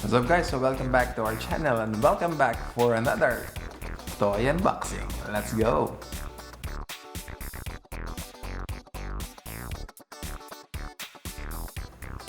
What's up guys, so welcome back to our channel and welcome back for another toy unboxing. Let's go!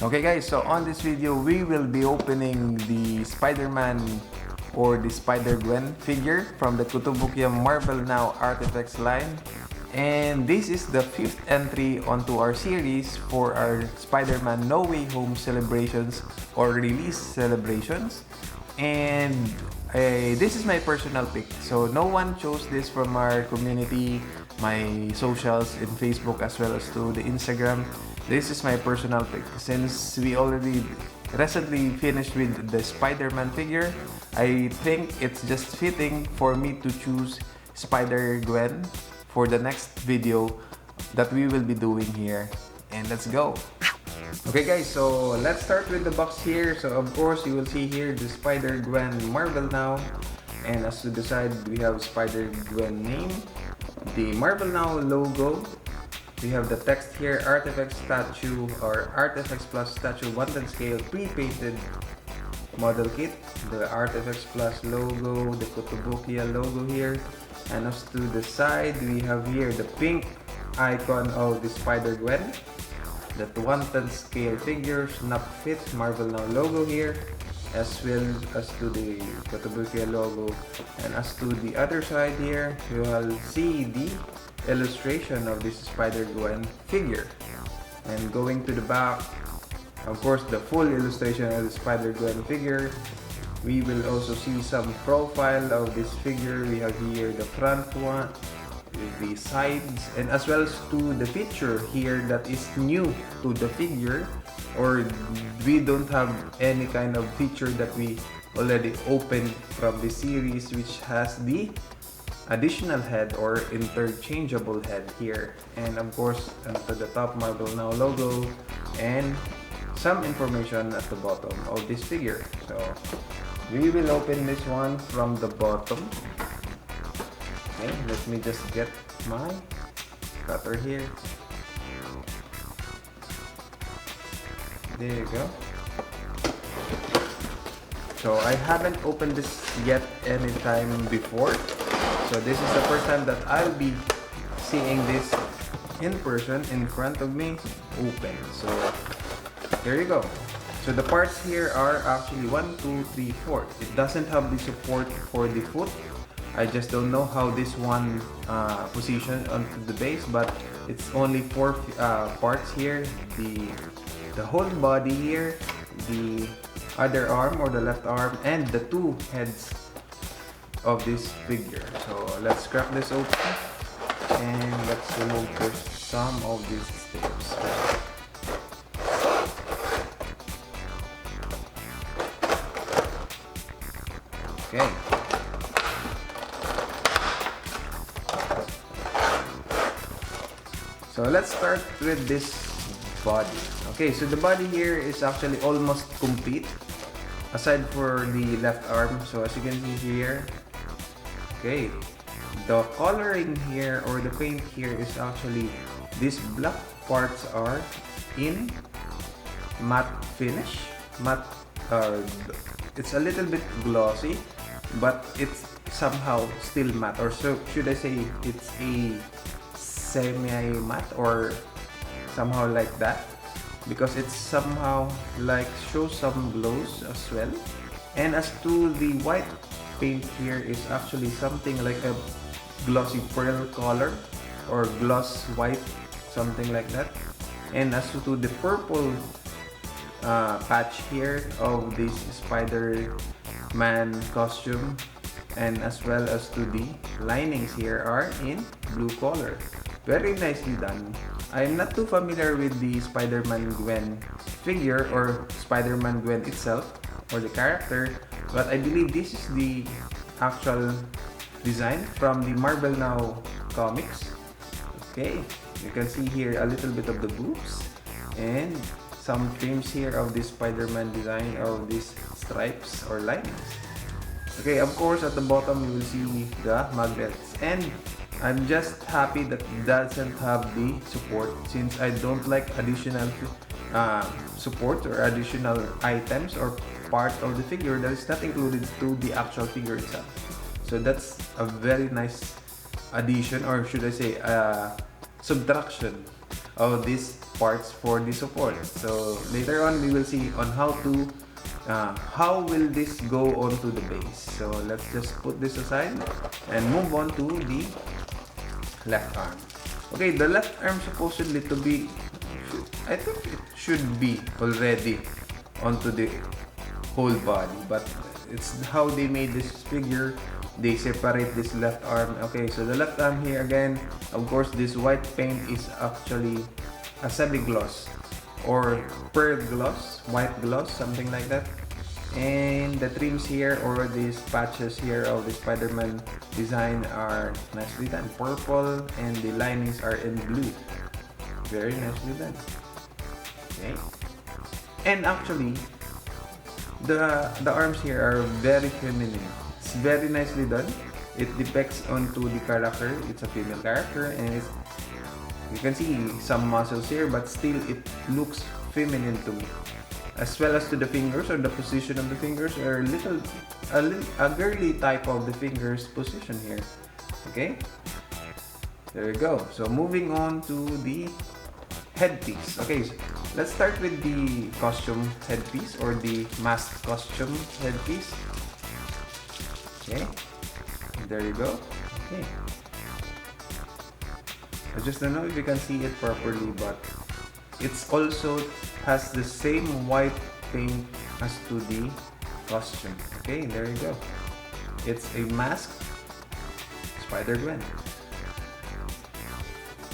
Okay guys, so on this video we will be opening the Spider-Man or the Spider-Gwen figure from the Kotobukiya Marvel Now ARTFX line. And this is the 5th entry onto our series for our Spider-Man No Way Home celebrations or release celebrations. And this is my personal pick. So no one chose this from our community, my socials in Facebook as well as to the Instagram. This is my personal pick. Since we already recently finished with the Spider-Man figure, I think it's just fitting for me to choose Spider-Gwen for the next video that we will be doing here. And let's go! Okay guys, so let's start with the box here. So of course you will see here the Spider-Gwen Marvel Now, and as to the side we have Spider-Gwen name, the Marvel Now logo. We have the text here, ARTFX statue or ARTFX Plus statue 1/10 scale pre-painted model kit, the ARTFX Plus logo, the Kotobukiya logo here, and as to the side we have here the pink icon of the Spider-Gwen, the 1/10 scale figure, snap fit Marvel Now logo here, as well as to the Kotobukiya logo. And as to the other side here, you will see the illustration of this Spider-Gwen figure. And going to the back, of course, the full illustration of the Spider-Gwen figure. We will also see some profile of this figure. We have here the front one, the sides, and as well as to the feature here that is new to the figure, or we don't have any kind of feature that we already opened from the series, which has the additional head or interchangeable head here, and of course to the top Marvel Now logo and some information at the bottom of this figure. So we will open this one from the bottom. Okay, let me just get my cutter here. There you go. So I haven't opened this yet anytime before. So this is the first time that I'll be seeing this in person in front of me open. So there you go. So the parts here are actually 1, 2, 3, 4. It doesn't have the support for the foot. I just don't know how this one positioned onto the base, but it's only 4 parts here. The whole body here, the other arm or the left arm, and the 2 heads of this figure. So let's crack this open and let's remove first some of these strips. Okay. So let's start with this body. Okay, so the body here is actually almost complete aside for the left arm. So as you can see here, okay, the coloring here or the paint here is actually, these black parts are in matte finish. Matte, it's a little bit glossy, but it's somehow still matte, or so should I say it's a semi-matte or somehow like that, because it's somehow like shows some glows as well. And as to the white paint here is actually something like a glossy pearl color or gloss white, something like that. And as to the purple patch here of this Spider-Man costume, and as well as to the linings here are in blue color. Very nicely done. I'm not too familiar with the Spider-Man Gwen figure or Spider-Man Gwen itself or the character, but I believe this is the actual design from the Marvel Now comics. Okay, you can see here a little bit of the boobs and some trims here of this Spider-Man design of these stripes or linings. Okay, of course at the bottom you will see the magnets, and I'm just happy that it doesn't have the support, since I don't like additional support or additional items or part of the figure that is not included to the actual figure itself. So that's a very nice addition, or should I say subtraction of these parts for the support. So later on we will see on how will this go onto the base. So let's just put this aside and move on to the left arm. Okay, the left arm supposedly to be, I think it should be already onto the whole body, but it's how they made this figure. They separate this left arm. Okay, so the left arm here again, of course this white paint is actually a semi-gloss or pearl gloss, white gloss, something like that. And the trims here, or these patches here of the Spider-Man design, are nicely done. Purple, and the linings are in blue. Very nicely done. Okay. And actually, the arms here are very feminine. It's very nicely done. It depicts onto the character. It's a female character, and it's, you can see some muscles here, but still it looks feminine to me. As well as to the fingers, or the position of the fingers, are a girly type of the fingers position here. Okay, there we go. So moving on to the headpiece. Okay, so let's start with the costume headpiece, or the mask costume headpiece. Okay, there you go. Okay, I just don't know if you can see it properly, but it's also has the same white paint as to the costume. Okay, there you go. It's a mask Spider-Gwen.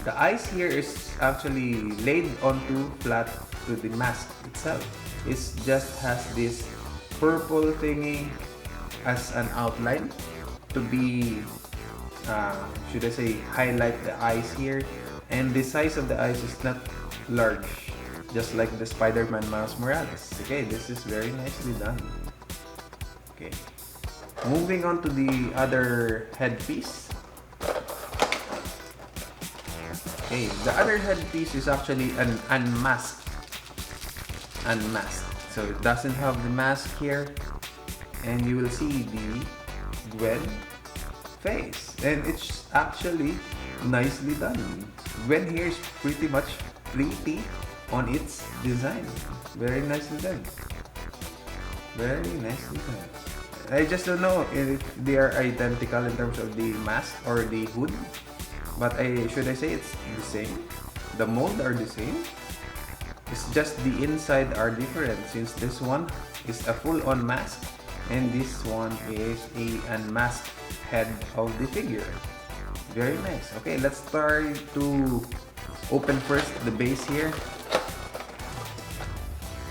The eyes here is actually laid onto flat to the mask itself. It just has this purple thingy as an outline to be, should I say, highlight the eyes here. And the size of the eyes is not large, just like the Spider-Man Miles Morales. Okay, this is very nicely done. Okay, moving on to the other headpiece. Okay, the other headpiece is actually an unmasked. So it doesn't have the mask here, and you will see the Gwen face, and it's actually nicely done. Gwen here is pretty much pretty on its design. Very nicely done. Very nicely done. I just don't know if they are identical in terms of the mask or the hood, but should I say it's the same? The mold are the same. It's just the inside are different, since this one is a full-on mask and this one is a unmasked head of the figure. Very nice. Okay, let's start to open first the base here.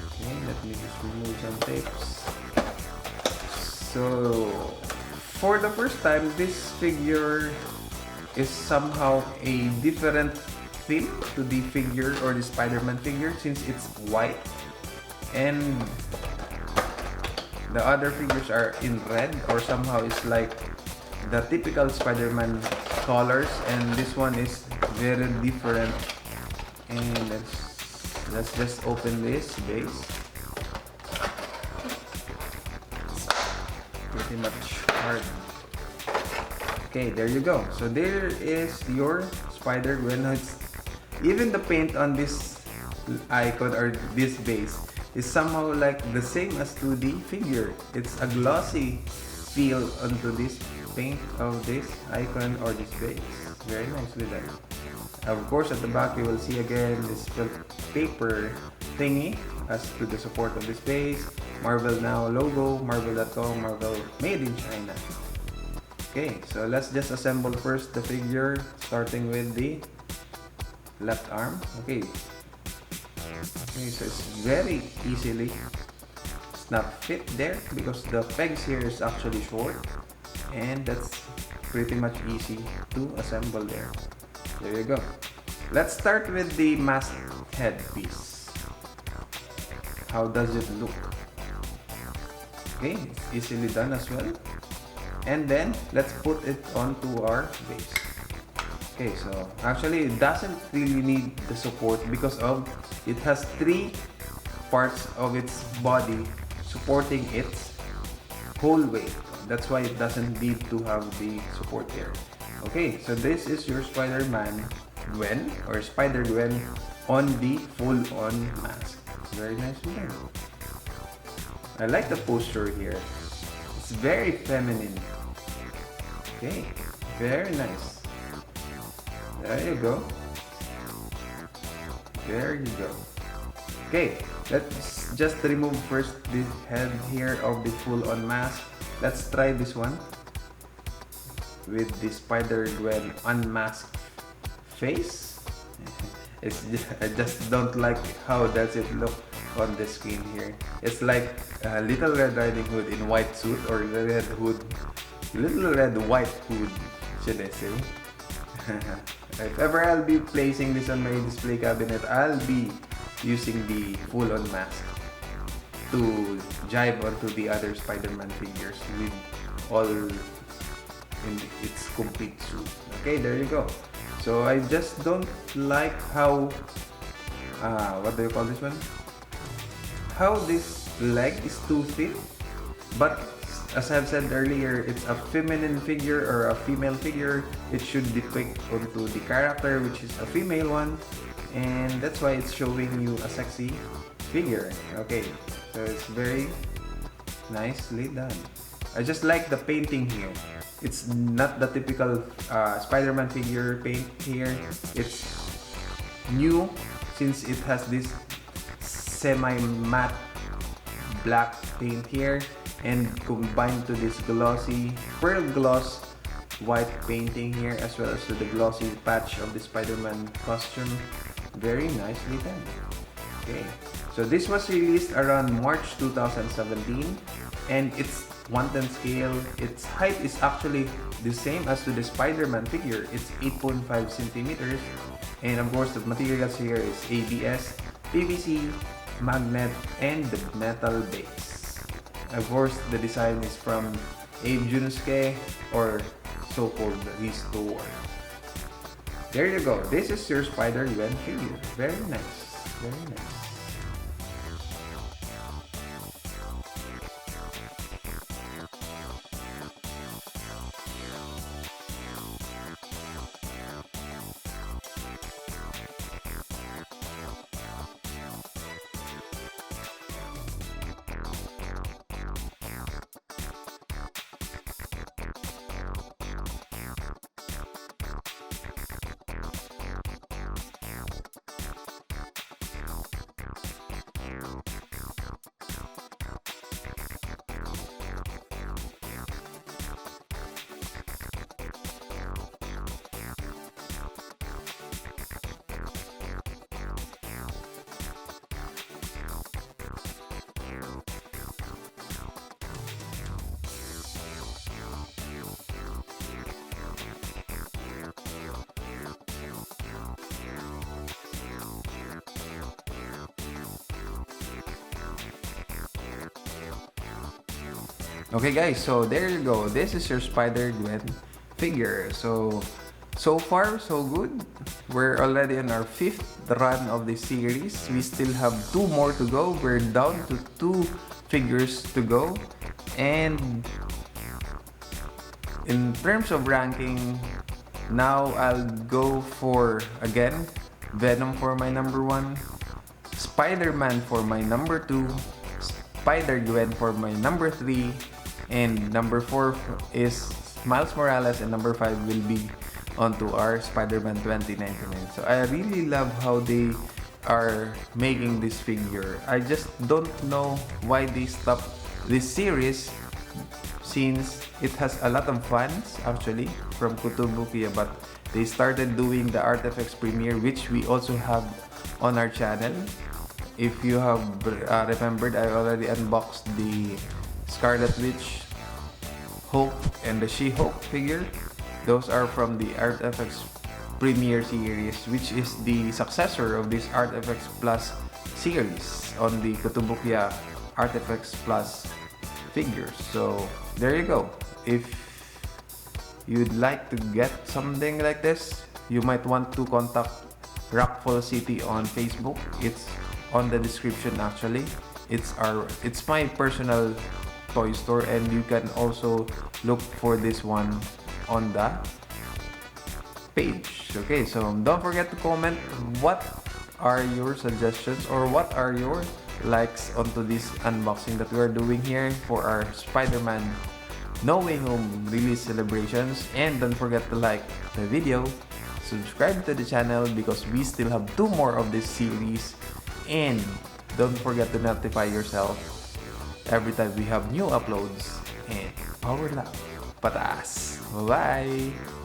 Okay, let me just remove some tapes. So for the first time, this figure is somehow a different theme to the figure, or the Spider-Man figure, since it's white and the other figures are in red, or somehow it's like the typical Spider-Man colors, and this one is very different. And let's just open this base. It's pretty much hard. Okay, there you go. So there is your Spider-Gwen. Even the paint on this icon or this base is somehow like the same as to the figure. It's a glossy feel onto this paint of this icon or this base. Very nicely done. Of course, at the back you will see again this paper thingy as to the support of this base. Marvel Now logo, Marvel.com, Marvel made in China. Okay, so let's just assemble first the figure, starting with the left arm. Okay, so it's very easily snap fit there because the pegs here is actually short, and that's pretty much easy to assemble there. There you go. Let's start with the mask headpiece. How does it look? Okay, it's easily done as well. And then let's put it onto our base. Okay, so actually it doesn't really need the support because of it has three parts of its body supporting its whole weight. That's why it doesn't need to have the support there. Okay, so this is your Spider-Man Gwen or Spider-Gwen on the full-on mask. It's very nicely done. I like the posture here. It's very feminine. Okay, very nice. There you go. There you go. Okay, let's just remove first the head here of the full-on mask. Let's try this one with the Spider-Gwen unmasked face. I just don't like how does it look on the screen here. It's like Little Red Riding Hood in white suit, or Red Hood, Little Red White Hood, should I say? If ever I'll be placing this on my display cabinet, I'll be using the full-on mask to jibe onto the other Spider-Man figures with all in its complete suit. Okay, there you go. So I just don't like how what do you call this one? How this leg is too thin, but as I've said earlier, it's a feminine figure or a female figure. It should depict onto the character, which is a female one, and that's why it's showing you a sexy figure. Okay, so it's very nicely done. I just like the painting here. It's not the typical Spider-Man figure paint here. It's new since it has this semi-matte black paint here, and combined to this glossy pearl gloss white painting here, as well as to the glossy patch of the Spider-Man costume. Very nicely done. Okay, so this was released around March 2017, and its 1/10 scale. Its height is actually the same as to the Spider-Man figure. It's 8.5 centimeters, and of course the materials here is ABS, PVC, magnet, and the metal base. Of course, the design is from Abe Junsuke, or so-called Restore. There you go. This is your Spider-Gwen figure. Very nice. Very nice. Okay guys, so there you go. This is your Spider-Gwen figure. So far so good. We're already on our 5th run of this series. We still have 2 more to go. We're down to 2 figures to go. And in terms of ranking, now I'll go for, again, Venom for my number 1, Spider-Man for my number 2, Spider-Gwen for my number 3, and number 4 is Miles Morales, and number 5 will be onto our Spider-Man 2099. So I really love how they are making this figure. I just don't know why they stopped this series, since it has a lot of fans actually from Kotobukiya, but they started doing the ARTFX premiere, which we also have on our channel. If you have remembered, I already unboxed the Scarlet Witch, Hulk, and the She-Hulk figure. Those are from the ARTFX Premiere series, which is the successor of this ARTFX Plus series on the Kotobukiya ARTFX Plus figures. So there you go. If you'd like to get something like this, you might want to contact Rockfall City on Facebook. It's on the description actually. it's my personal toy store, and you can also look for this one on the page. Okay, so don't forget to comment what are your suggestions or what are your likes onto this unboxing that we are doing here for our Spider-Man No Way Home release celebrations. And don't forget to like the video, subscribe to the channel because we still have 2 more of this series, and don't forget to notify yourself every time we have new uploads. And power lang, patas. Bye bye.